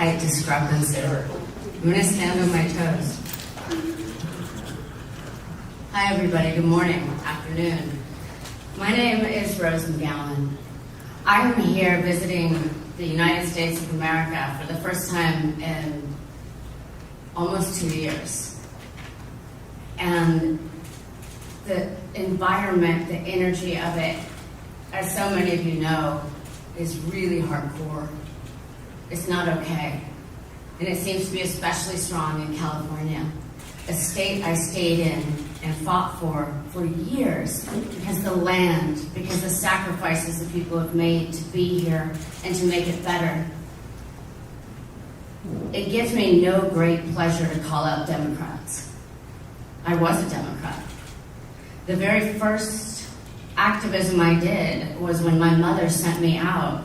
height discrepancy. I'm going to stand on my toes. Hi, everybody. Good morning, afternoon. My name is Rose McGowan. I'm here visiting the United States of America for the first time in almost 2 years. And the environment, the energy of it, as so many of you know, is really hardcore. It's not okay. And it seems to be especially strong in California, a state I stayed in and fought for years because the land, because the sacrifices that people have made to be here and to make it better. It gives me no great pleasure to call out Democrats. I was a Democrat. The very first activism I did was when my mother sent me out.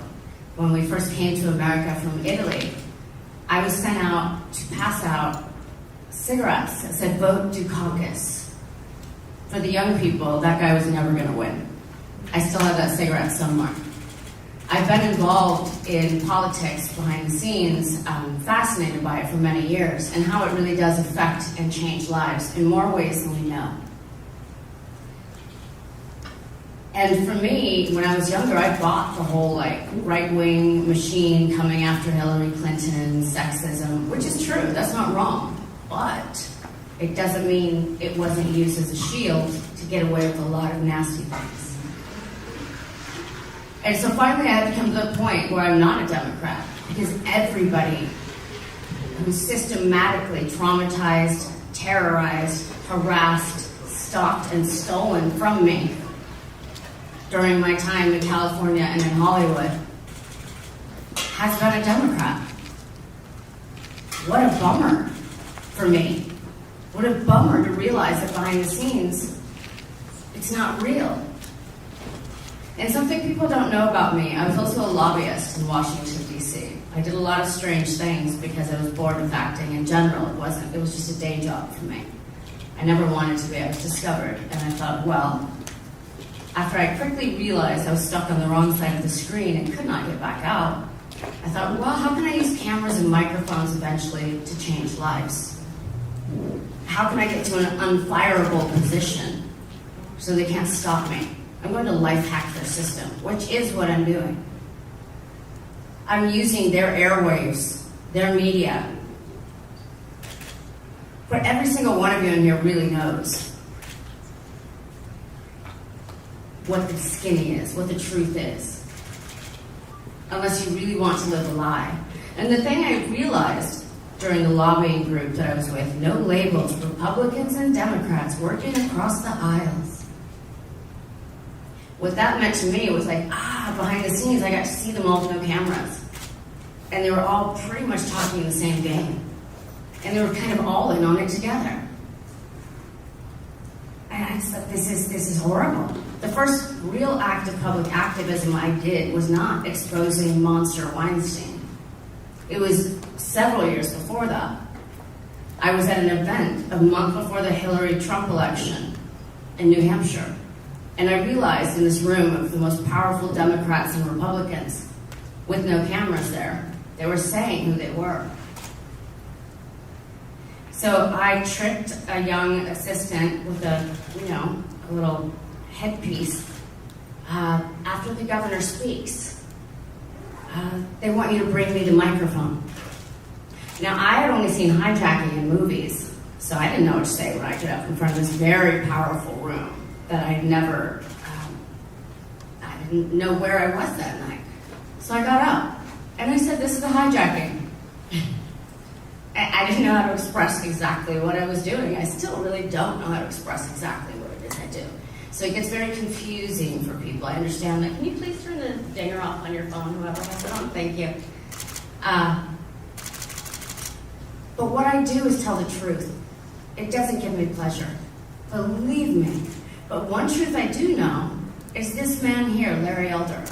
When we first came to America from Italy, I was sent out to pass out cigarettes that said, "Vote Dukakis." For the young people, that guy was never going to win. I still have that cigarette somewhere. I've been involved in politics behind the scenes, fascinated by it for many years, and how it really does affect and change lives in more ways than we know. And for me, when I was younger, I bought the whole right-wing machine coming after Hillary Clinton, sexism, which is true, that's not wrong. But it doesn't mean it wasn't used as a shield to get away with a lot of nasty things. And so finally I had to come to the point where I'm not a Democrat, because everybody who's systematically traumatized, terrorized, harassed, stalked, and stolen from me during my time in California and in Hollywood has been a Democrat. What a bummer for me. What a bummer to realize that behind the scenes, it's not real. And something people don't know about me, I was also a lobbyist in Washington, D.C. I did a lot of strange things because I was bored with acting in general. It was just a day job for me. I never wanted to be. I was discovered, and I thought, well, after I quickly realized I was stuck on the wrong side of the screen and could not get back out, I thought, well, how can I use cameras and microphones eventually to change lives? How can I get to an unfireable position so they can't stop me? I'm going to life hack their system, which is what I'm doing. I'm using their airwaves, their media. But every single one of you in here really knows what the skinny is, what the truth is, unless you really want to live a lie. And the thing I realized during the lobbying group that I was with, no labels, Republicans and Democrats working across the aisles. What that meant to me was behind the scenes, I got to see them all with no cameras. And they were all pretty much talking the same game. And they were kind of all in on it together. And I just thought, this is horrible. The first real act of public activism I did was not exposing Monster Weinstein. It was several years before that. I was at an event a month before the Hillary-Trump election in New Hampshire. And I realized in this room of the most powerful Democrats and Republicans, with no cameras there, they were saying who they were. So I tricked a young assistant with a little headpiece. After the governor speaks, they want you to bring me the microphone. Now, I had only seen hijacking in movies, so I didn't know what to say when I got up in front of this very powerful room that I didn't know where I was that night. So I got up, and I said, "This is a hijacking." I didn't know how to express exactly what I was doing. I still really don't know how to express exactly what it is I do. So it gets very confusing for people. I understand that. Can you please turn the dinger off on your phone, whoever has it on? Thank you. But what I do is tell the truth. It doesn't give me pleasure. Believe me. But one truth I do know is this man here, Larry Elder.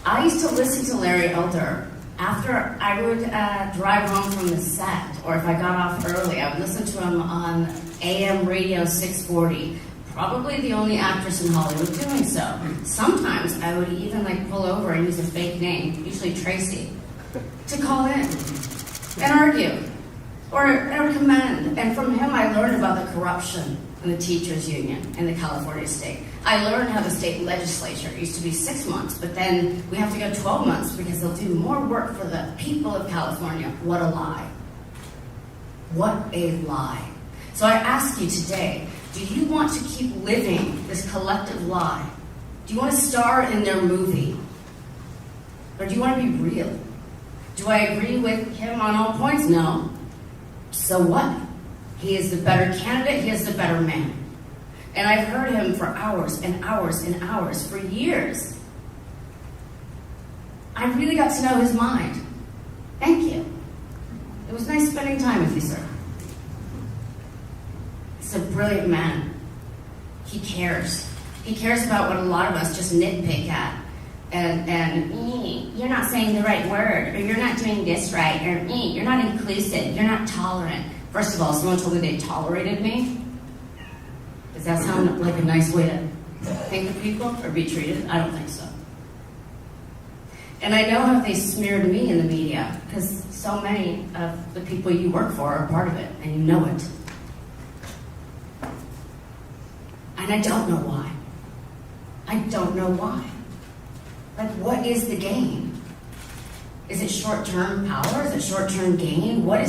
I used to listen to Larry Elder after I would drive home from the set, or if I got off early, I would listen to him on AM radio 640. Probably the only actress in Hollywood doing so. Sometimes I would even pull over and use a fake name, usually Tracy. to call in and argue or commend. And from him, I learned about the corruption in the teachers' union in the California state. I learned how the state legislature used to be 6 months, but then we have to go 12 months because they'll do more work for the people of California. What a lie. What a lie. So I ask you today, do you want to keep living this collective lie? Do you want to star in their movie? Or do you want to be real? Do I agree with him on all points? No. So what? He is the better candidate. He is the better man. And I've heard him for hours and hours and hours, for years. I really got to know his mind. Thank you. It was nice spending time with you, sir. He's a brilliant man. He cares. He cares about what a lot of us just nitpick at. And you're not saying the right word, or you're not doing this right, or you're not inclusive, you're not tolerant. First of all, someone told me they tolerated me. Does that sound like a nice way to think of people or be treated? I don't think so. And I know how they smeared me in the media, because so many of the people you work for are part of it, and you know it. And I don't know why. I don't know why. Like, what is the gain? Is it short-term power? Is it short-term gain? Why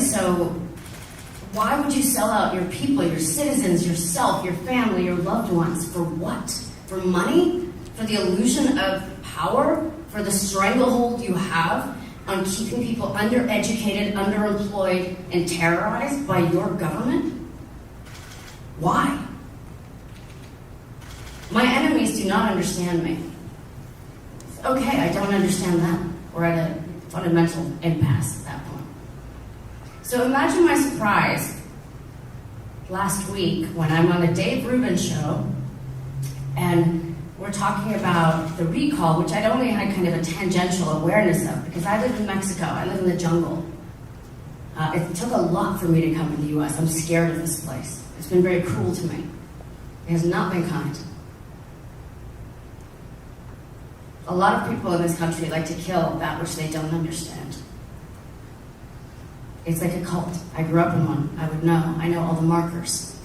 would you sell out your people, your citizens, yourself, your family, your loved ones? For what? For money? For the illusion of power? For the stranglehold you have on keeping people undereducated, underemployed, and terrorized by your government? Why? My enemies do not understand me. Okay, I don't understand them. We're at a fundamental impasse at that point. So imagine my surprise last week when I'm on the Dave Rubin show and we're talking about the recall, which I'd only had kind of a tangential awareness of because I live in Mexico, I live in the jungle. It took a lot for me to come to the US. I'm scared of this place. It's been very cruel to me. It has not been kind. A lot of people in this country like to kill that which they don't understand. It's like a cult. I grew up in one. I would know. I know all the markers.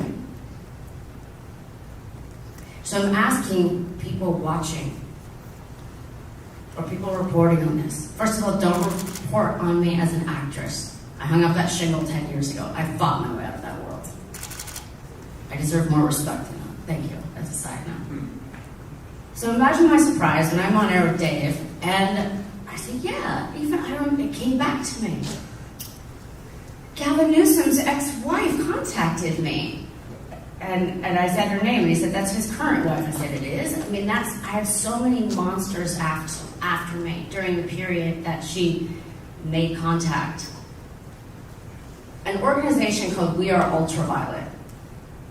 So I'm asking people watching or people reporting on this. First of all, don't report on me as an actress. I hung up that shingle 10 years ago. I fought my way out of that world. I deserve more respect than that. Thank you. That's a side note. So imagine my surprise when I'm on air with Dave, and I said, yeah, even I remember it came back to me. Gavin Newsom's ex-wife contacted me. And I said her name, and he said, that's his current wife. I said, it is? I mean, I had so many monsters after me during the period that she made contact. An organization called We Are Ultraviolet,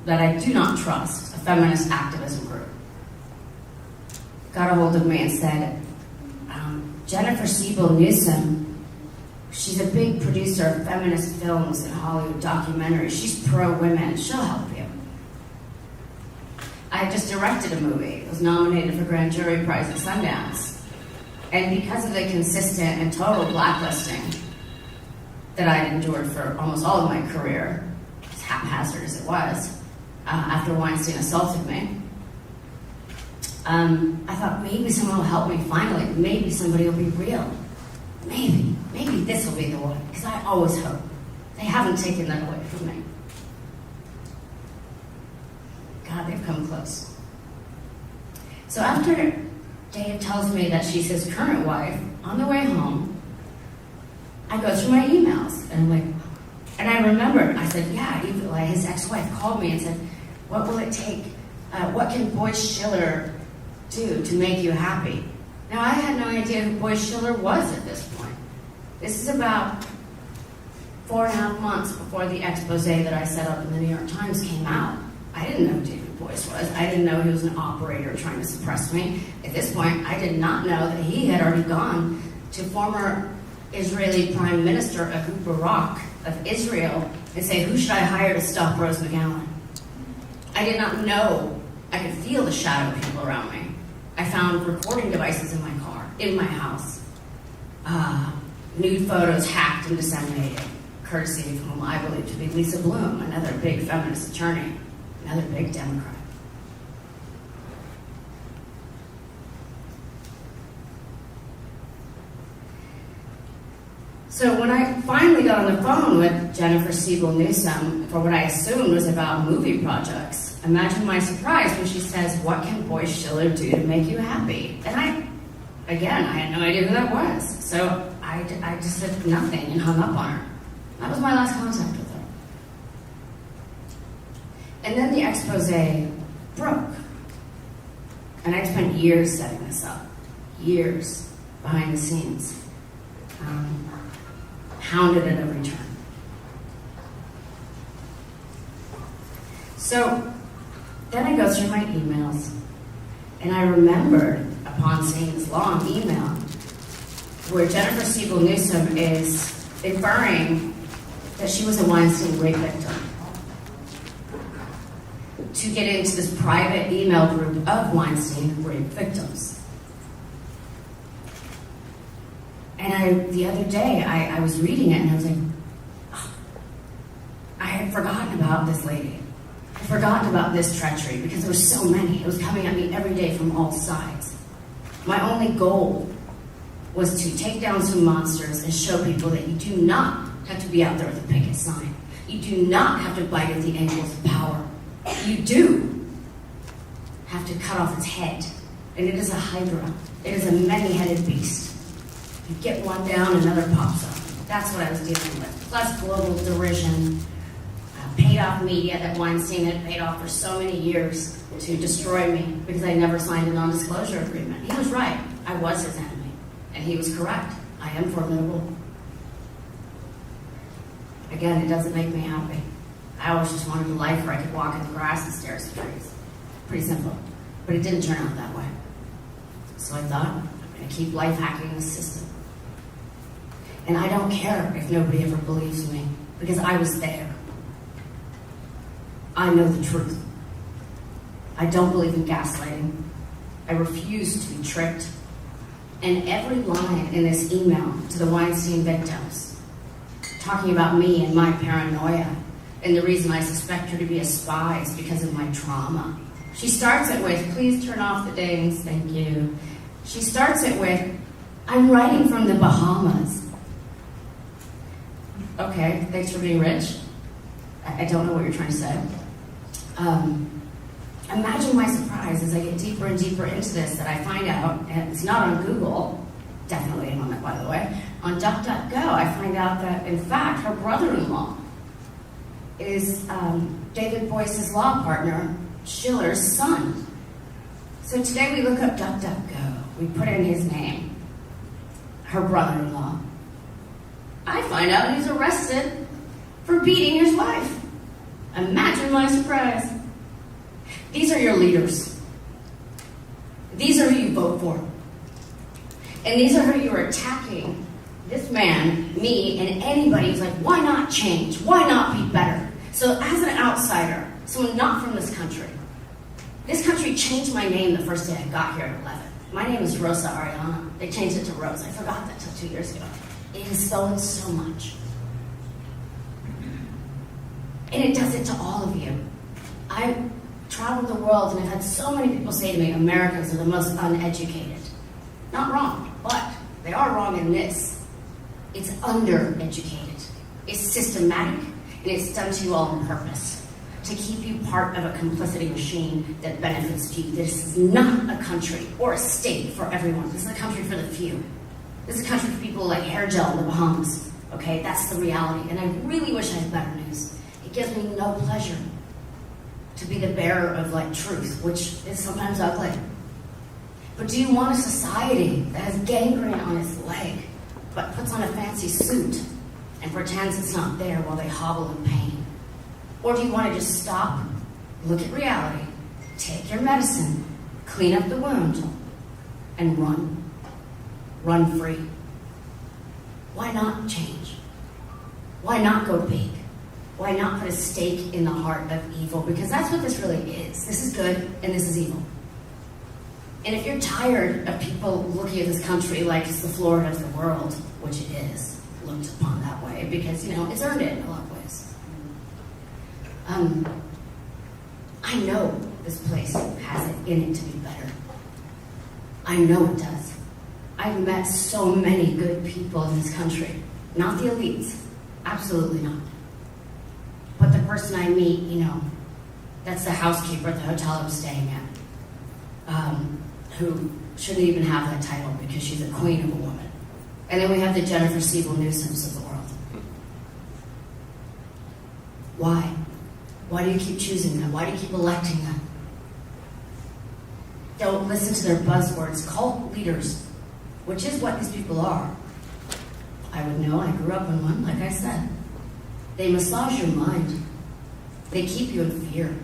that I do not trust, a feminist activism group, got a hold of me and said, Jennifer Siebel Newsom, she's a big producer of feminist films and Hollywood documentaries. She's pro-women. She'll help you. I had just directed a movie. It was nominated for Grand Jury Prize at Sundance. And because of the consistent and total blacklisting that I'd endured for almost all of my career, as haphazard as it was, after Weinstein assaulted me, I thought maybe someone will help me finally. Maybe somebody will be real. Maybe this will be the one. Because I always hope. They haven't taken that away from me. God, they've come close. So after Dave tells me that she's his current wife, on the way home, I go through my emails. And I'm like, and I remembered, I said, yeah, his ex-wife called me and said, what will it take? What can Boyce Schiller do to make you happy? Now, I had no idea who Boyce Schiller was at this point. This is about 4.5 months before the expose that I set up in the New York Times came out. I didn't know who David Boyce was. I didn't know he was an operator trying to suppress me. At this point, I did not know that he had already gone to former Israeli Prime Minister Ehud Barak of Israel and say, who should I hire to stop Rose McGowan? I did not know. I could feel the shadow of people around me. I found recording devices in my car, in my house. nude photos hacked and disseminated, courtesy of whom I believe to be Lisa Bloom, another big feminist attorney, another big Democrat. So when I finally got on the phone with Jennifer Siebel Newsom for what I assumed was about movie projects, imagine my surprise when she says, "What can Boyce Schiller do to make you happy?" And I had no idea who that was. So I just said nothing and hung up on her. That was my last contact with her. And then the expose broke. And I spent years setting this up. Years behind the scenes. Hounded at every turn. So then I go through my emails, and I remembered, upon seeing this long email, where Jennifer Siebel Newsom is inferring that she was a Weinstein rape victim, to get into this private email group of Weinstein rape victims. And the other day, I was reading it, and I was like, oh, I had forgotten about this lady. I had forgotten about this treachery, because there were so many. It was coming at me every day from all sides. My only goal was to take down some monsters and show people that you do not have to be out there with a picket sign. You do not have to bite at the ankles of power. You do have to cut off its head. And it is a hydra. It is a many-headed beast. You get one down, another pops up. That's what I was dealing with. Plus global derision, paid-off media that Weinstein had paid off for so many years to destroy me because I never signed a non-disclosure agreement. He was right. I was his enemy. And he was correct. I am formidable. Again, it doesn't make me happy. I always just wanted a life where I could walk in the grass and stare at the trees. Pretty simple. But it didn't turn out that way. So I thought, I'm going to keep life hacking the system. And I don't care if nobody ever believes me, because I was there. I know the truth. I don't believe in gaslighting. I refuse to be tricked. And every line in this email to the Weinstein victims, talking about me and my paranoia, and the reason I suspect her to be a spy is because of my trauma. She starts it with, "Please turn off the dings, thank you." She starts it with, "I'm writing from the Bahamas." Okay, thanks for being rich. I don't know what you're trying to say. Imagine my surprise as I get deeper and deeper into this, that I find out, and it's not on Google, definitely on it, by the way, on DuckDuckGo, I find out that, in fact, her brother-in-law is David Boyce's law partner, Schiller's son. So today we look up DuckDuckGo. We put in his name, her brother-in-law. I find out he's arrested for beating his wife. Imagine my surprise. These are your leaders. These are who you vote for. And these are who you're attacking. This man, me, and anybody who's like, why not change? Why not be better? So as an outsider, someone not from this country changed my name the first day I got here at 11. My name is Rosa Ariana. They changed it to Rose. I forgot that till 2 years ago. It has stolen so much. And it does it to all of you. I traveled the world and I've had so many people say to me, Americans are the most uneducated. Not wrong, but they are wrong in this. It's undereducated. It's systematic, and it's done to you all on purpose, to keep you part of a complicity machine that benefits you. This is not a country or a state for everyone. This is a country for the few. This is a country for people like hair gel in the Bahamas. Okay, that's the reality. And I really wish I had better news. It gives me no pleasure to be the bearer of truth, which is sometimes ugly. But do you want a society that has gangrene on its leg, but puts on a fancy suit and pretends it's not there while they hobble in pain? Or do you want to just stop, look at reality, take your medicine, clean up the wound, and run? Run free. Why not change? Why not go big? Why not put a stake in the heart of evil? Because that's what this really is. This is good and this is evil. And if you're tired of people looking at this country like it's the Florida of the world, which it is, looked upon that way, because, it's earned it in a lot of ways. I know this place has it in it to be better. I know it does. I've met so many good people in this country. Not the elites. Absolutely not. But the person I meet, that's the housekeeper at the hotel I'm staying at, who shouldn't even have that title because she's a queen of a woman. And then we have the Jennifer Newsoms of the world. Why? Why do you keep choosing them? Why do you keep electing them? Don't listen to their buzzwords. Cult leaders, which is what these people are. I would know, I grew up in one, like I said. They massage your mind. They keep you in fear.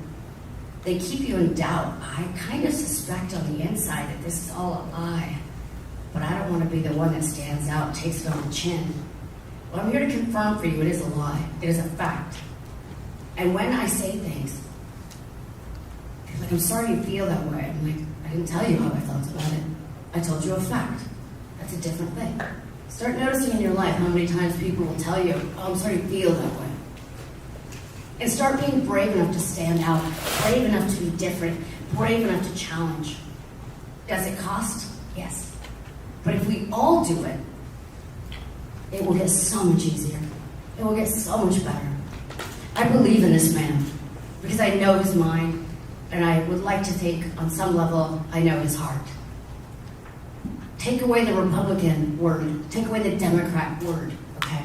They keep you in doubt. I kind of suspect on the inside that this is all a lie. But I don't want to be the one that stands out, takes it on the chin. Well, I'm here to confirm for you it is a lie. It is a fact. And when I say things, people are like, I'm sorry you feel that way. I'm like, I didn't tell you how I felt about it. I told you a fact. That's a different thing. Start noticing in your life how many times people will tell you, oh, I'm sorry you feel that way. And start being brave enough to stand out, brave enough to be different, brave enough to challenge. Does it cost? Yes. But if we all do it, it will get so much easier. It will get so much better. I believe in this man because I know his mind, and I would like to think on some level I know his heart. Take away the Republican word. Take away the Democrat word, okay?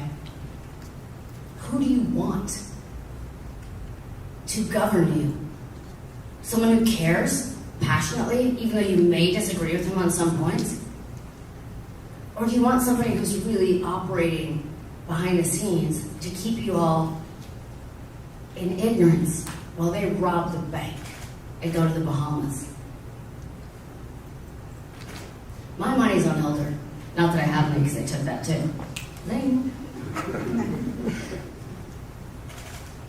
Who do you want to govern you? Someone who cares passionately, even though you may disagree with him on some points? Or do you want somebody who's really operating behind the scenes to keep you all in ignorance while they rob the bank and go to the Bahamas? My money's on Elder. Not that I have any, because they took that too. Zing.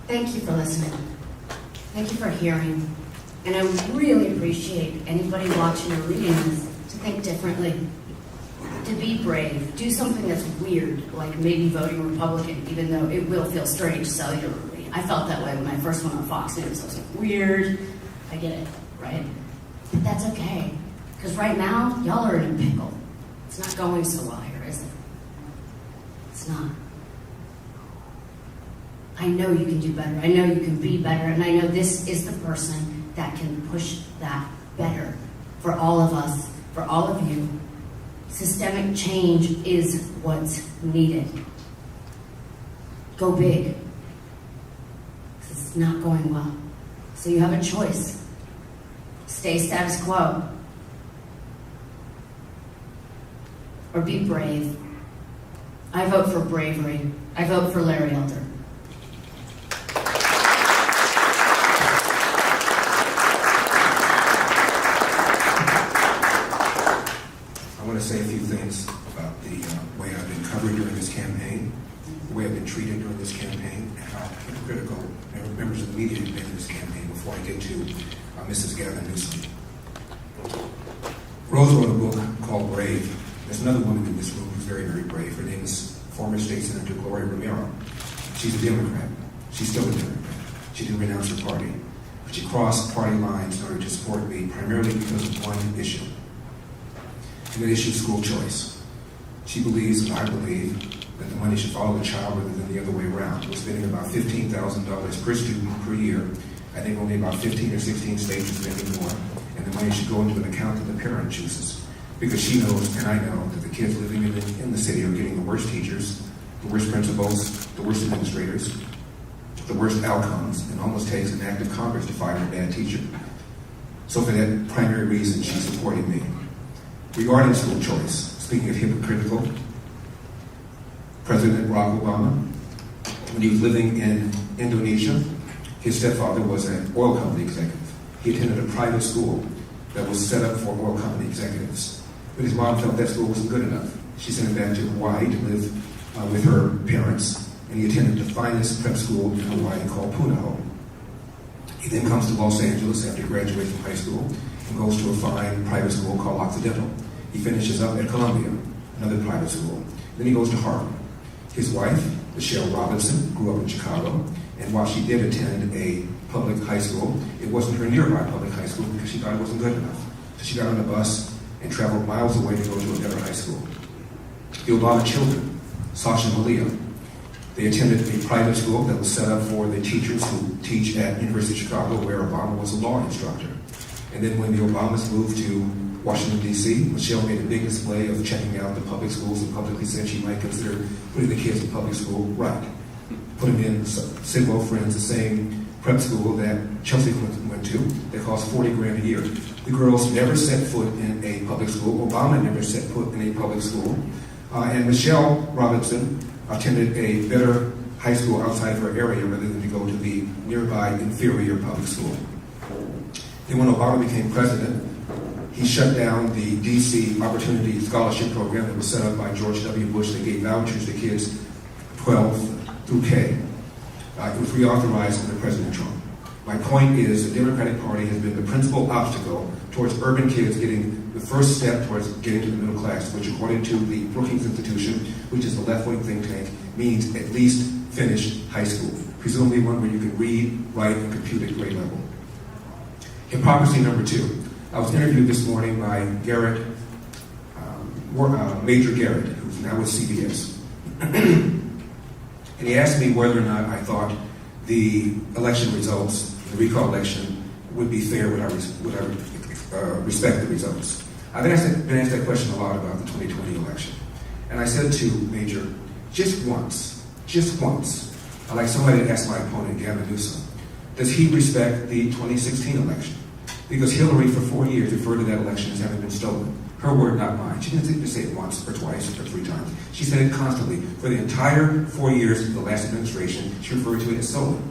Thank you for listening. Thank you for hearing. And I really appreciate anybody watching or reading this to think differently, to be brave, do something that's weird, like maybe voting Republican, even though it will feel strange cellularly. I felt that way when I first went on Fox News. I was like, weird. I get it, right? But that's okay. Because right now, y'all are in a pickle. It's not going so well here, is it? It's not. I know you can do better. I know you can be better. And I know this is the person that can push that better for all of us, for all of you. Systemic change is what's needed. Go big. Because it's not going well. So you have a choice. Stay status quo. Or be brave. I vote for bravery. I vote for Larry Elder. I want to say a few things about the way I've been covered during this campaign, the way I've been treated during this campaign, and how hypocritical members of the media have been in this campaign before I get to Mrs. Gavin Newsom. Rose wrote a book called Brave. There's another woman in this room who's very, very brave. Her name is former State Senator Gloria Romero. She's a Democrat. She's still a Democrat. She didn't renounce her party. But she crossed party lines in order to support me, primarily because of one issue. And that issue is school choice. She believes, and I believe, that the money should follow the child rather than the other way around. We're spending about $15,000 per student per year. I think only about 15 or 16 states are spending more. And the money should go into an account that the parent chooses. Because she knows, and I know, that the kids living in the city are getting the worst teachers, the worst principals, the worst administrators, the worst outcomes, and almost takes an act of Congress to fire a bad teacher. So for that primary reason, she's supporting me. Regarding school choice, speaking of hypocritical, President Barack Obama, when he was living in Indonesia, his stepfather was an oil company executive. He attended a private school that was set up for oil company executives. But his mom felt that school wasn't good enough. She sent him back to Hawaii to live with her parents, and he attended the finest prep school in Hawaii called Punahou. He then comes to Los Angeles after he graduates from high school, and goes to a fine private school called Occidental. He finishes up at Columbia, another private school. Then he goes to Harvard. His wife, Michelle Robinson, grew up in Chicago, and while she did attend a public high school, it wasn't her nearby public high school because she thought it wasn't good enough. So she got on a bus and traveled miles away to go to a better high school. The Obama children, Sasha and Malia, they attended a private school that was set up for the teachers who teach at University of Chicago, where Obama was a law instructor. And then when the Obamas moved to Washington, D.C., Michelle made a big display of checking out the public schools and publicly said she might consider putting the kids in public school right. Put them in Sidwell Friends, the same prep school that Chelsea went to that cost $40,000 a year. The girls never set foot in a public school. Obama never set foot in a public school. And Michelle Robinson attended a better high school outside of her area rather than to go to the nearby inferior public school. Then when Obama became president, he shut down the D.C. Opportunity Scholarship Program that was set up by George W. Bush that gave vouchers to kids 12 through K. It was reauthorized under President Trump. My point is the Democratic Party has been the principal obstacle towards urban kids getting the first step towards getting to the middle class, which according to the Brookings Institution, which is a left-wing think tank, means at least finish high school, presumably one where you can read, write, and compute at grade level. Hypocrisy number 2. I was interviewed this morning by Garrett, Major Garrett, who's now with CBS. And he asked me whether or not I thought the election results, the recall election, would be fair, would I respect the results. I've been asked that question a lot about the 2020 election. And I said to Major, just once, I'd like somebody to ask my opponent, Gavin Newsom, does he respect the 2016 election? Because Hillary, for 4 years, referred to that election as having been stolen. Her word, not mine. She didn't just say it once or twice or 3 times. She said it constantly. For the entire 4 years of the last administration, she referred to it as stolen.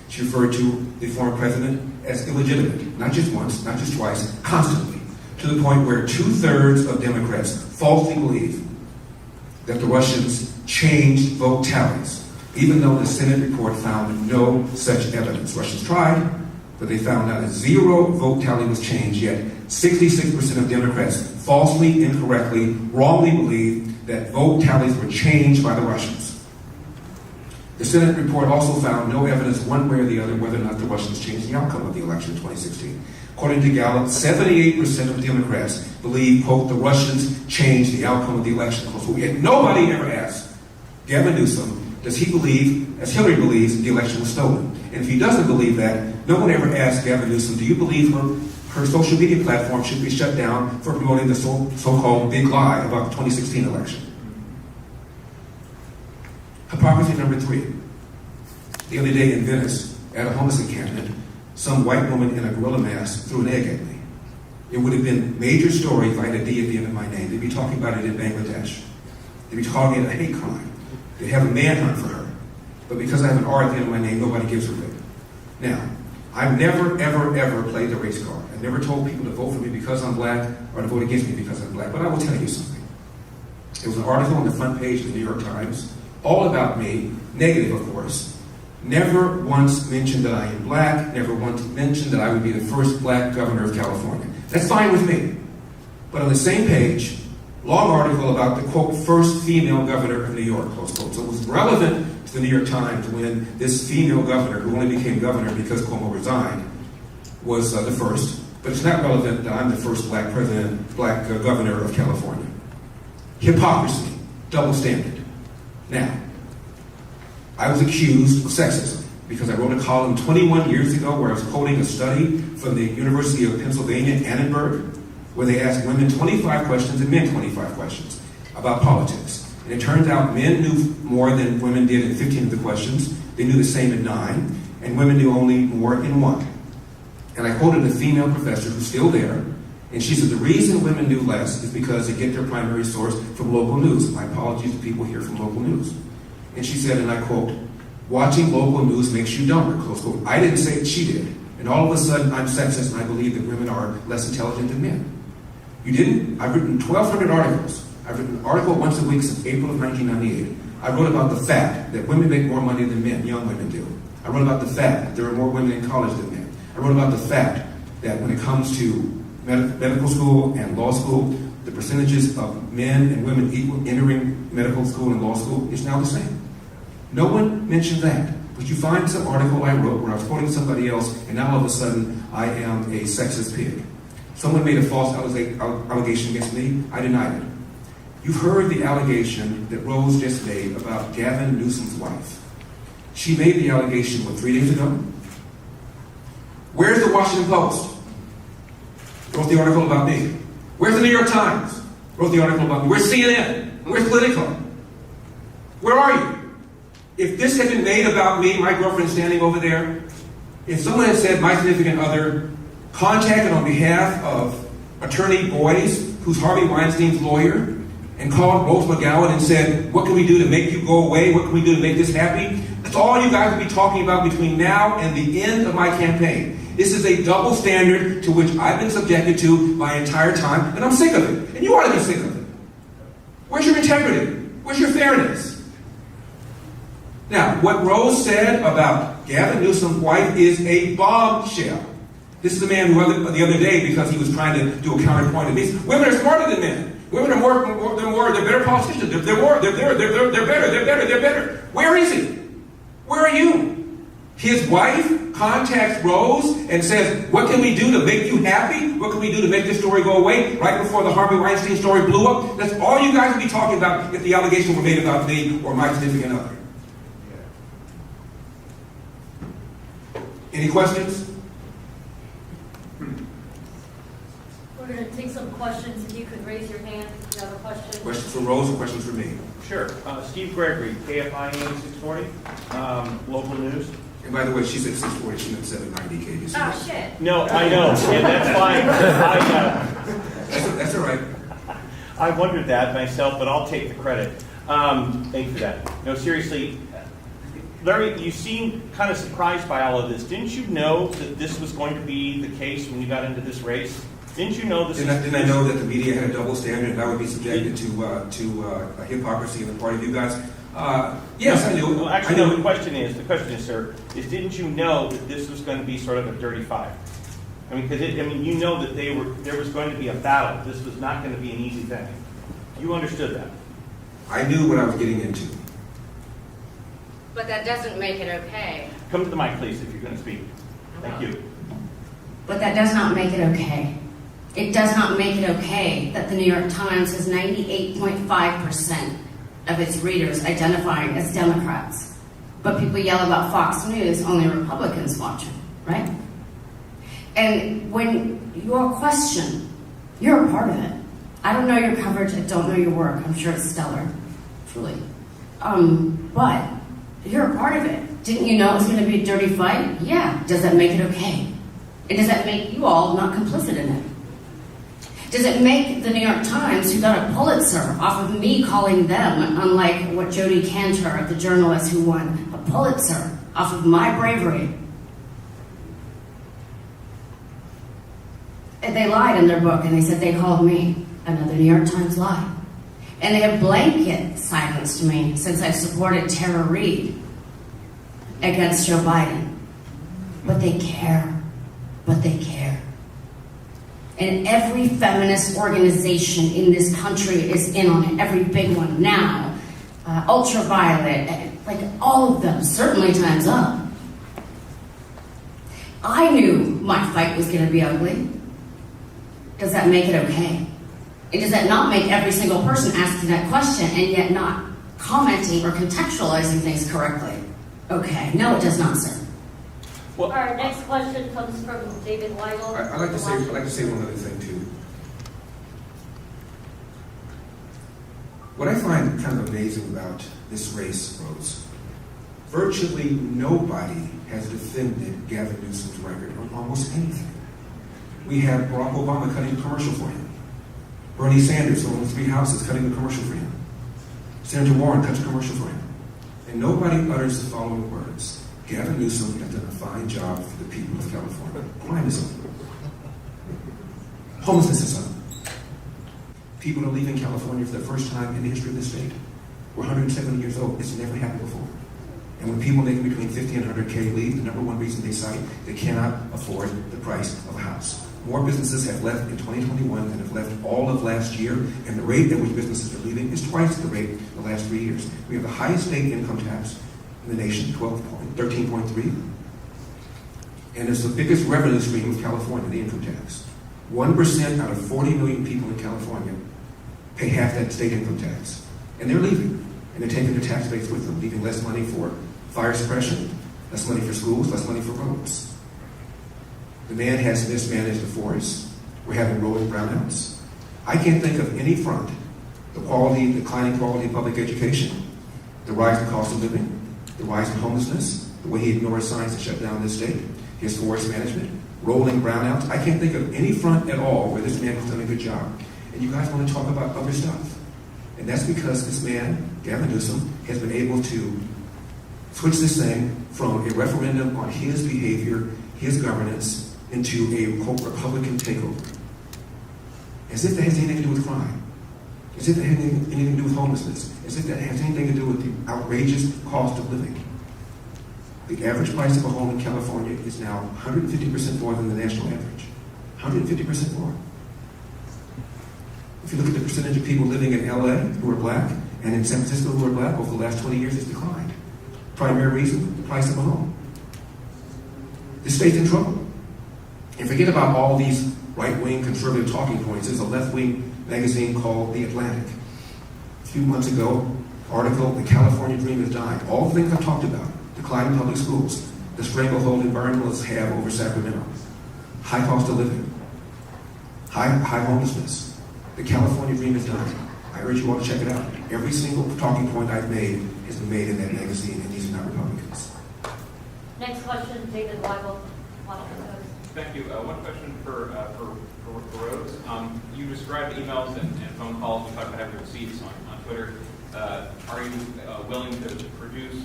She referred to the former president as illegitimate. Not just once, not just twice, constantly. To the point where 2/3 of Democrats falsely believe that the Russians changed vote tallies, even though the Senate report found no such evidence. Russians tried, but they found out that 0 vote tally was changed, yet 66% of Democrats falsely, incorrectly, wrongly believe that vote tallies were changed by the Russians. The Senate report also found no evidence one way or the other whether or not the Russians changed the outcome of the election in 2016. According to Gallup, 78% of Democrats believe, quote, the Russians changed the outcome of the election, close quote. Yet nobody ever asked Gavin Newsom, does he believe, as Hillary believes, the election was stolen? And if he doesn't believe that, no one ever asked Gavin Newsom, do you believe her social media platform should be shut down for promoting the so-called big lie about the 2016 election? Hypocrisy number 3. The other day in Venice, at a homeless encampment, some white woman in a gorilla mask threw an egg at me. It would have been a major story if I had a D at the end of my name. They'd be talking about it in Bangladesh. They'd be calling it a hate crime. They'd have a manhunt for her. But because I have an R at the end of my name, nobody gives a rip. Now, I've never, ever played the race card. I've never told people to vote for me because I'm black or to vote against me because I'm black. But I will tell you something. There was an article on the front page of the New York Times, all about me, negative of course. Never once mentioned that I am black, never once mentioned that I would be the first black governor of California. That's fine with me. But on the same page, long article about the, quote, first female governor of New York, close quote. So it was relevant to the New York Times when this female governor, who only became governor because Cuomo resigned, was the first. But it's not relevant that I'm the first black governor of California. Hypocrisy, double standard. Now, I was accused of sexism because I wrote a column 21 years ago where I was quoting a study from the University of Pennsylvania, Annenberg, where they asked women 25 questions and men 25 questions about politics. And it turns out men knew more than women did in 15 of the questions. They knew the same in 9, and women knew only more in 1. And I quoted a female professor who's still there, and she said the reason women knew less is because they get their primary source from local news. My apologies to people here from local news. And she said, and I quote, watching local news makes you dumber, close quote. I didn't say it, she did. And all of a sudden, I'm sexist and I believe that women are less intelligent than men. You didn't? I've written 1,200 articles. I've written an article once a week since April of 1998. I wrote about the fact that women make more money than men, young women do. I wrote about the fact that there are more women in college than men. I wrote about the fact that when it comes to medical school and law school, the percentages of men and women equal entering medical school and law school is now the same. No one mentioned that. But you find some article I wrote where I was quoting somebody else, and now all of a sudden I am a sexist pig. Someone made a false allegation against me. I denied it. You've heard the allegation that Rose just made about Gavin Newsom's wife. She made the allegation, 3 days ago? Where's the Washington Post? Wrote the article about me. Where's the New York Times? Wrote the article about me. Where's CNN? Where's Politico? Where are you? If this had been made about me, my girlfriend standing over there, if someone had said my significant other contacted on behalf of Attorney Boyce, who's Harvey Weinstein's lawyer, and called Rose McGowan and said, what can we do to make you go away? What can we do to make this happy? That's all you guys will be talking about between now and the end of my campaign. This is a double standard to which I've been subjected to my entire time, and I'm sick of it. And you ought to be sick of it. Where's your integrity? Where's your fairness? Now, what Rose said about Gavin Newsom's wife is a bombshell. This is a man who the other day, because he was trying to do a counterpoint to these, women are smarter than men. Women are they're better politicians. They're better. Where is he? Where are you? His wife contacts Rose and says, what can we do to make you happy? What can we do to make this story go away? Right before the Harvey Weinstein story blew up. That's all you guys would be talking about if the allegations were made about me or my significant other. Any questions? We're going to take some questions. If you could raise your hand if you have a question. Questions for Rose or questions for me? Sure. Steve Gregory, KFI 640, local news. And by the way, she said 640, she meant 790 kg. Oh, shit. No, I know, and that's fine. That's all right. I wondered that myself, but I'll take the credit. Thank you for that. No, seriously, Larry, you seem kind of surprised by all of this. Didn't you know that this was going to be the case when you got into this race? Didn't you know this? Didn't I know that the media had a double standard and I would be subjected to hypocrisy on the part of you guys? Yes, I knew. Well, actually, no. The question is, sir, is didn't you know that this was going to be sort of a dirty fight? I mean, because you know that there was going to be a battle. This was not going to be an easy thing. You understood that. I knew what I was getting into. But that doesn't make it okay. Come to the mic, please, if you're going to speak. Thank you. But that does not make it okay. It does not make it okay that the New York Times has 98.5% of its readers identifying as Democrats. But people yell about Fox News, only Republicans watch it, right? And when your question, you're a part of it. I don't know your coverage, I don't know your work. I'm sure it's stellar, truly. But you're a part of it. Didn't you know it was going to be a dirty fight? Yeah. Does that make it okay? And does that make you all not complicit in it? Does it make the New York Times, who got a Pulitzer off of me calling them, unlike what Jodi Kantor, the journalist who won a Pulitzer off of my bravery? And they lied in their book, and they said they called me another New York Times lie. And they have blanket silenced me since I supported Tara Reid against Joe Biden. But they care. But they care. And every feminist organization in this country is in on it. Every big one now. Ultraviolet, like all of them, certainly Time's Up. I knew my fight was going to be ugly. Does that make it okay? And does that not make every single person asking that question and yet not commenting or contextualizing things correctly okay? No, it does not, sir. Well, our next question comes from David Weigel. I'd like to say one other thing too. What I find kind of amazing about this race, Rose, virtually nobody has defended Gavin Newsom's record on almost anything. We have Barack Obama cutting a commercial for him. Bernie Sanders, who owns 3 houses, cutting a commercial for him. Senator Warren cuts a commercial for him. And nobody utters the following words. Gavin Newsom has done a fine job for the people of California. Crime is over. Homelessness is over. People are leaving California for the first time in the history of the state. We're 170 years old. It's never happened before. And when people making between 50 and 100K leave, the number one reason they cite, they cannot afford the price of a house. more businesses have left in 2021 than have left all of last year, and the rate at which businesses are leaving is twice the rate in the last 3 years. We have the highest state income tax in the nation, 13.3, and it's the biggest revenue stream of California, the income tax. 1% out of 40 million people in California pay half that state income tax, and they're leaving, and they're taking their tax base with them, leaving less money for fire suppression, less money for schools, less money for roads. The man has mismanaged the forest. We're having rolling brownouts. I can't think of any front. The declining quality of public education, the rise in cost of living, the rise in homelessness, the way he ignores signs to shut down this state, his forest management, rolling brownouts. I can't think of any front at all where this man has done a good job. And you guys want to talk about other stuff. And that's because this man, Gavin Newsom, has been able to switch this thing from a referendum on his behavior, his governance, into a quote Republican takeover. As if that has anything to do with crime. As if that has anything to do with homelessness. As if that has anything to do with the outrageous cost of living. The average price of a home in California is now 150% more than the national average. 150% more. If you look at the percentage of people living in LA who are black and in San Francisco who are black over the last 20 years, it's declined. Primary reason, the price of a home. The state's in trouble. And forget about all these right-wing conservative talking points. There's a left-wing magazine called The Atlantic. A few months ago, article, The California Dream is Dying. All the things I've talked about. Declining public schools. The stranglehold environmentalists have over Sacramento. High cost of living. High homelessness. The California Dream is dying. I urge you all to check it out. Every single talking point I've made has been made in that magazine, and these are not Republicans. Next question, David Weigel. Thank you. One question for Rhodes. You described emails and phone calls. You talked about having receipts on Twitter. Are you willing to produce,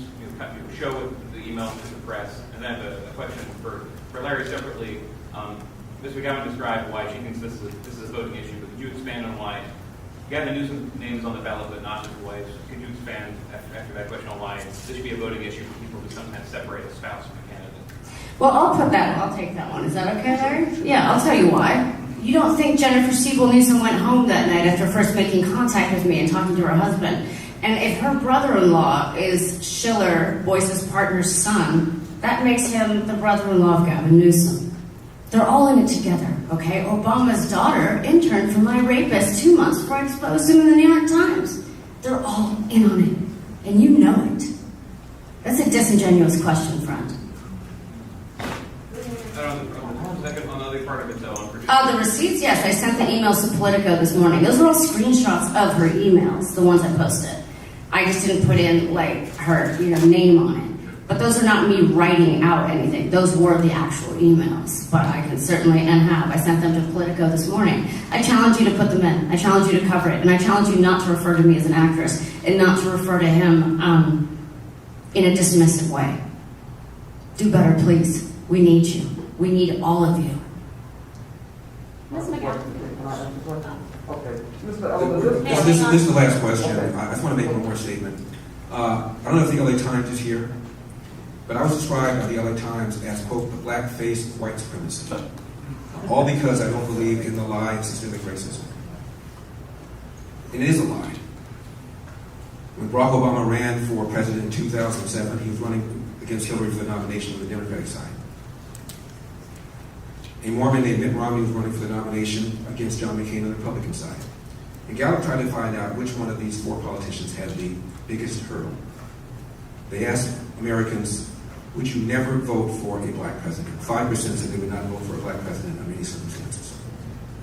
show the emails to the press? And then I have a question for Larry separately. Ms. McGowan described why she thinks this is a voting issue, but could you expand on why Gavin Newsom's name is on the ballot but not his wife's? Could you expand after that question on why this should be a voting issue for people who sometimes separate a spouse from a candidate? Well, I'll take that one. Is that okay, Larry? Yeah, I'll tell you why. You don't think Jennifer Siebel Newsom went home that night after first making contact with me and talking to her husband. And if her brother-in-law is Schiller, Boyce's partner's son, that makes him the brother-in-law of Gavin Newsom. They're all in it together, okay? Obama's daughter interned for my rapist 2 months before I exposed him in the New York Times. They're all in on it, and you know it. That's a disingenuous question, friend. On the other part of it, though, The receipts, yes. I sent the emails to Politico this morning. Those were all screenshots of her emails, the ones I posted. I just didn't put in, her, name on it. But those are not me writing out anything. Those were the actual emails. But I can certainly, I sent them to Politico this morning. I challenge you to put them in. I challenge you to cover it. And I challenge you not to refer to me as an actress and not to refer to him in a dismissive way. Do better, please. We need you. We need all of you. Ms. McGowan. Okay. This is the last question. I just want to make one more statement. I don't know if the LA Times is here, but I was described by the LA Times as, quote, the black-faced white supremacist. All because I don't believe in the lie of systemic racism. And it is a lie. When Barack Obama ran for president in 2007, he was running against Hillary for the nomination on the Democratic side. A Mormon named Mitt Romney was running for the nomination against John McCain on the Republican side. And Gallup tried to find out which one of these four politicians had the biggest hurdle. They asked Americans, would you never vote for a black president? 5% said they would not vote for a black president under any circumstances.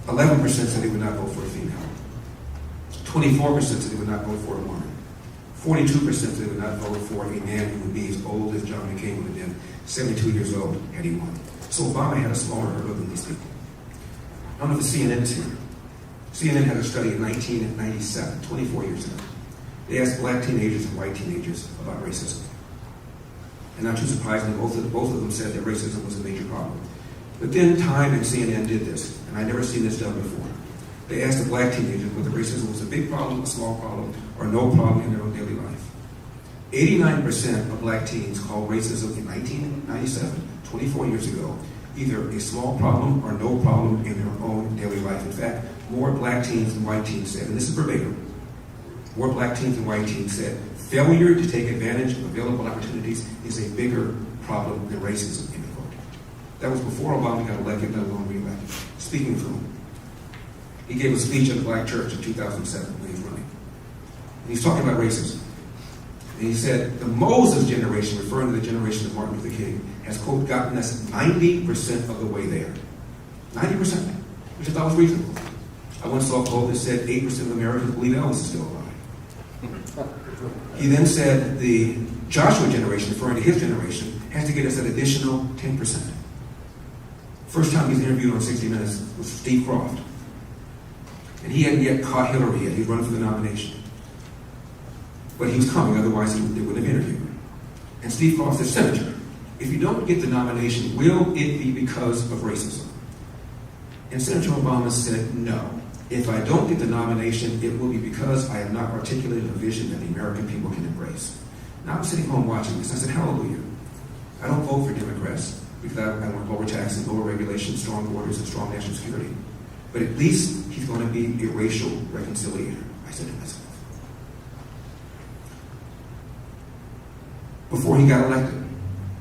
11% said they would not vote for a female. 24% said they would not vote for a woman. 42% said they would not vote for a man who would be as old as John McCain would have been, 72 years old, had he won. So Obama had a smaller hurdle than these people. I don't know if the CNN is here. CNN had a study in 1997, 24 years ago. They asked black teenagers and white teenagers about racism. And not too surprisingly, both of them said that racism was a major problem. But then Time and CNN did this, and I'd never seen this done before. They asked the black teenagers whether racism was a big problem, a small problem, or no problem in their own daily life. 89% of black teens called racism in 1997, 24 years ago, either a small problem or no problem in their own daily life. In fact, more black teens than white teens said, and this is verbatim, more black teens than white teens said, failure to take advantage of available opportunities is a bigger problem than racism, end quote. That was before Obama got elected, let alone re-elected. Speaking of whom, he gave a speech at a black church in 2007 when he was running. And he's talking about racism. And he said, the Moses generation, referring to the generation of Martin Luther King, has, quote, gotten us 90% of the way there. 90%, which I thought was reasonable. I once saw a poll that said 8% of Americans believe Elvis is still alive. He then said the Joshua generation, referring to his generation, has to get us an additional 10%. First time he was interviewed on 60 Minutes was Steve Croft. And he hadn't yet caught Hillary yet. He was running for the nomination. But he was coming, otherwise they wouldn't have interviewed him. And Steve Croft said, Senator, if you don't get the nomination, will it be because of racism? And Senator Obama said, no. If I don't get the nomination, it will be because I have not articulated a vision that the American people can embrace. Now I'm sitting home watching this. I said, hallelujah. I don't vote for Democrats because I want lower taxes, lower regulations, strong borders, and strong national security. But at least he's going to be a racial reconciliator, I said to myself. Before he got elected,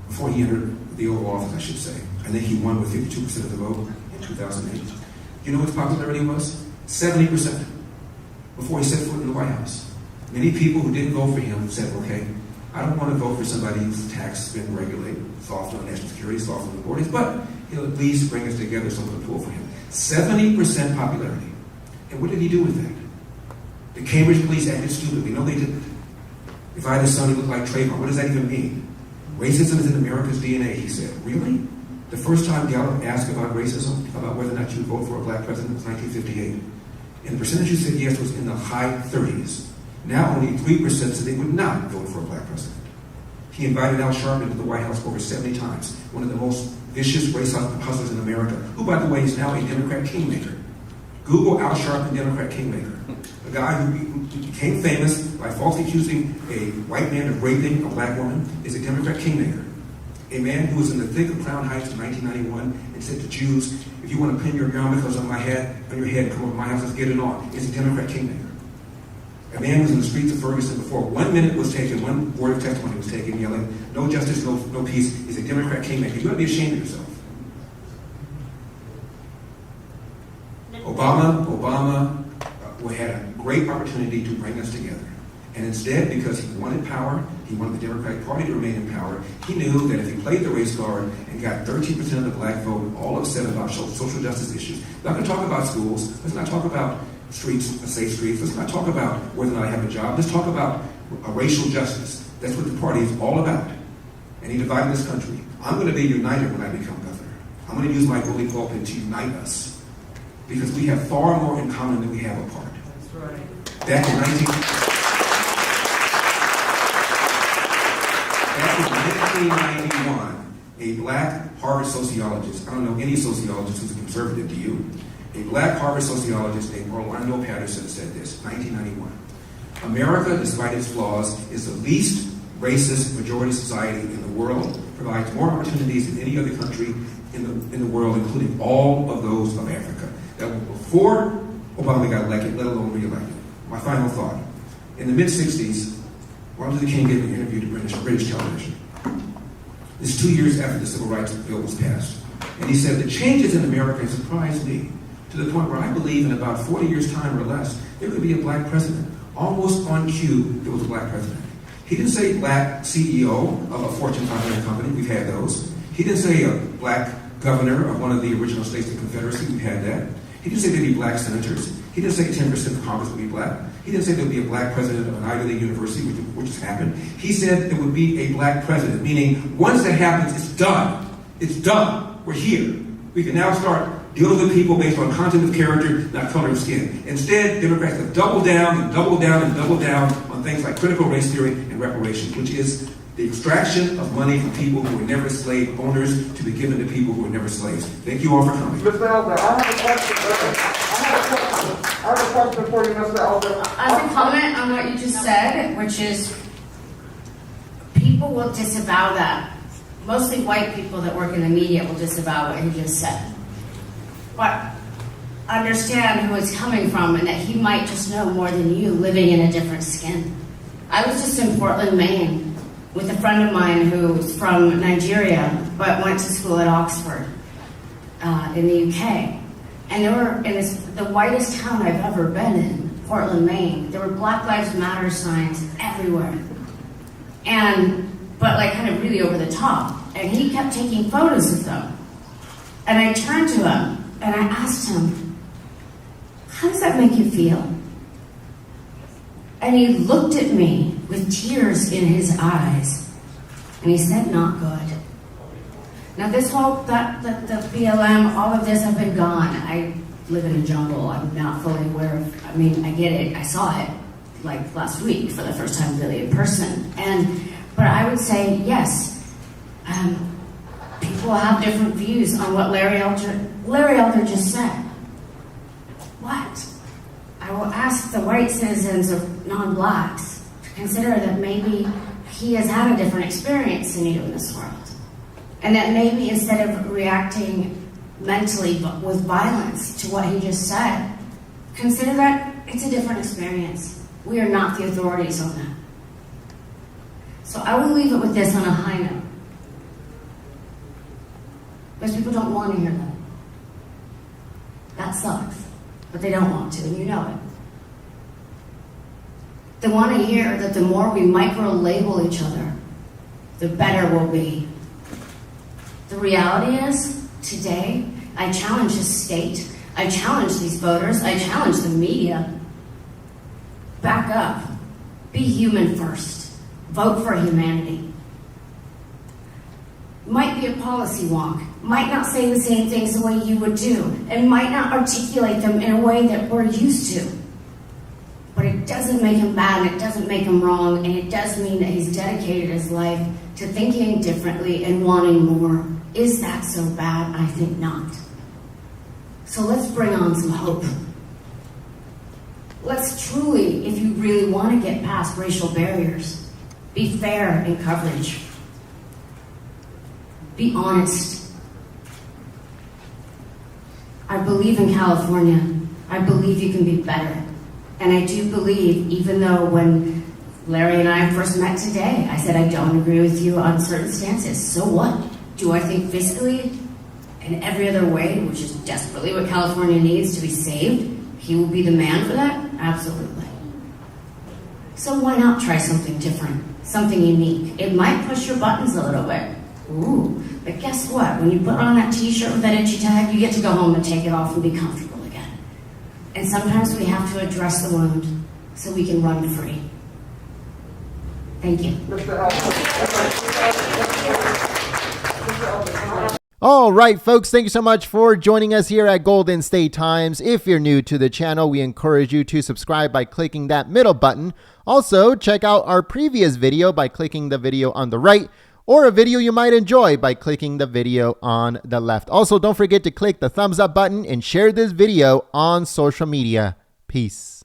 before he entered the Oval Office, I should say, I think he won with 52% of the vote in 2008. You know what his popularity was? 70%. Before he set foot in the White House. Many people who didn't vote for him said, okay, I don't want to vote for somebody whose tax has been regulated, soft on national security, soft on the borders, but he'll at least bring us together so we can pull for him. 70% popularity. And what did he do with that? The Cambridge police acted stupidly. No, they didn't. If I had a son who looked like Trayvon, what does that even mean? Racism is in America's DNA, he said. Really? The first time Gallup asked about racism, about whether or not you would vote for a black president, was 1958. And the percentage who said yes was in the high 30s. Now only 3% said they would not vote for a black president. He invited Al Sharpton to the White House over 70 times, one of the most vicious race hustlers in America, who, by the way, is now a Democrat kingmaker. Google Al Sharpton, Democrat kingmaker. A guy who became famous by falsely accusing a white man of raping a black woman is a Democrat kingmaker. A man who was in the thick of Crown Heights in 1991 and said to Jews, if you want to pin your yarmulkes on your head, come over to my house, let's get it on, is a Democrat kingmaker. A man who was in the streets of Ferguson before 1 minute was taken, one word of testimony was taken, yelling, no justice, no peace, is a Democrat kingmaker. You ought to be ashamed of yourself. Obama had a great opportunity to bring us together. And instead, because he wanted power, he wanted the Democratic Party to remain in power, he knew that if he played the race card and got 13% of the black vote, all upset about social justice issues, we're not going to talk about schools, let's not talk about streets, safe streets, let's not talk about whether or not I have a job, let's talk about racial justice. That's what the party is all about. And he divided this country. I'm going to be united when I become governor. I'm going to use my bully pulpit to unite us. Because we have far more in common than we have apart. That's right. Back in 1991, a black Harvard sociologist, I don't know any sociologist who's a conservative, do you? A black Harvard sociologist named Orlando Patterson said this, 1991. America, despite its flaws, is the least racist majority society in the world, provides more opportunities than any other country in the world, including all of those of Africa. That was before Obama got elected, let alone re-elected. My final thought. In the mid-60s, Martin Luther King gave an interview to British television. This is 2 years after the Civil Rights Bill was passed. And he said, the changes in America have surprised me to the point where I believe in about 40 years' time or less, there could be a black president. Almost on cue, there was a black president. He didn't say black CEO of a Fortune 500 company. We've had those. He didn't say a black governor of one of the original states of the Confederacy. We've had that. He didn't say there'd be black senators. He didn't say 10% of Congress would be black. He didn't say there'd be a black president of an Ivy League university, which has happened. He said there would be a black president, meaning once that happens, it's done. It's done. We're here. We can now start dealing with people based on content of character, not color of skin. Instead, Democrats have doubled down and doubled down and doubled down on things like critical race theory and reparations, which is the extraction of money from people who were never slave owners to be given to people who were never slaves. Thank you all for coming. Mr. Elder, I have a question. I have a question for you, Mr. Elder. As a comment on what you just said, which is people will disavow that mostly white people that work in the media will disavow what he just said. But understand who it's coming from and that he might just know more than you living in a different skin. I was just in Portland, Maine with a friend of mine who's from Nigeria but went to school at Oxford in the UK. And there were, in the whitest town I've ever been in, Portland, Maine, there were Black Lives Matter signs everywhere. But like kind of really over the top. And he kept taking photos of them. And I turned to him and I asked him, how does that make you feel? And he looked at me with tears in his eyes. And he said, not good. Now this whole, the BLM, all of this have been gone. I live in a jungle. I'm not fully aware of, I mean, I get it. I saw it like last week for the first time really in person. But I would say, yes, people have different views on what Larry Elder just said. What? I will ask the white citizens of non-blacks to consider that maybe he has had a different experience than you in this world. And that maybe instead of reacting mentally with violence to what he just said, consider that it's a different experience. We are not the authorities on that. So I will leave it with this on a high note. Because people don't want to hear that. That sucks. But they don't want to, and you know it. They want to hear that the more we micro-label each other, the better we'll be. The reality is, today, I challenge the state, I challenge these voters, I challenge the media. Back up. Be human first. Vote for humanity. Might be a policy wonk, might not say the same things the way you would do, and might not articulate them in a way that we're used to. But it doesn't make him bad, and it doesn't make him wrong, and it does mean that he's dedicated his life to thinking differently and wanting more. Is that so bad? I think not. So let's bring on some hope. Let's truly, if you really want to get past racial barriers, be fair in coverage. Be honest. I believe in California. I believe you can be better. And I do believe, even though when Larry and I first met today, I said I don't agree with you on certain stances. So what? Do I think fiscally and every other way, which is desperately what California needs to be saved, he will be the man for that? Absolutely. So why not try something different, something unique? It might push your buttons a little bit. Ooh, but guess what? When you put on that t-shirt with that itchy tag, you get to go home and take it off and be comfortable again. And sometimes we have to address the wound so we can run free. Thank you. All right, folks, thank you so much for joining us here at Golden State Times. If you're new to the channel, we encourage you to subscribe by clicking that middle button. Also, check out our previous video by clicking the video on the right, or a video you might enjoy by clicking the video on the left. Also, don't forget to click the thumbs up button and share this video on social media. Peace.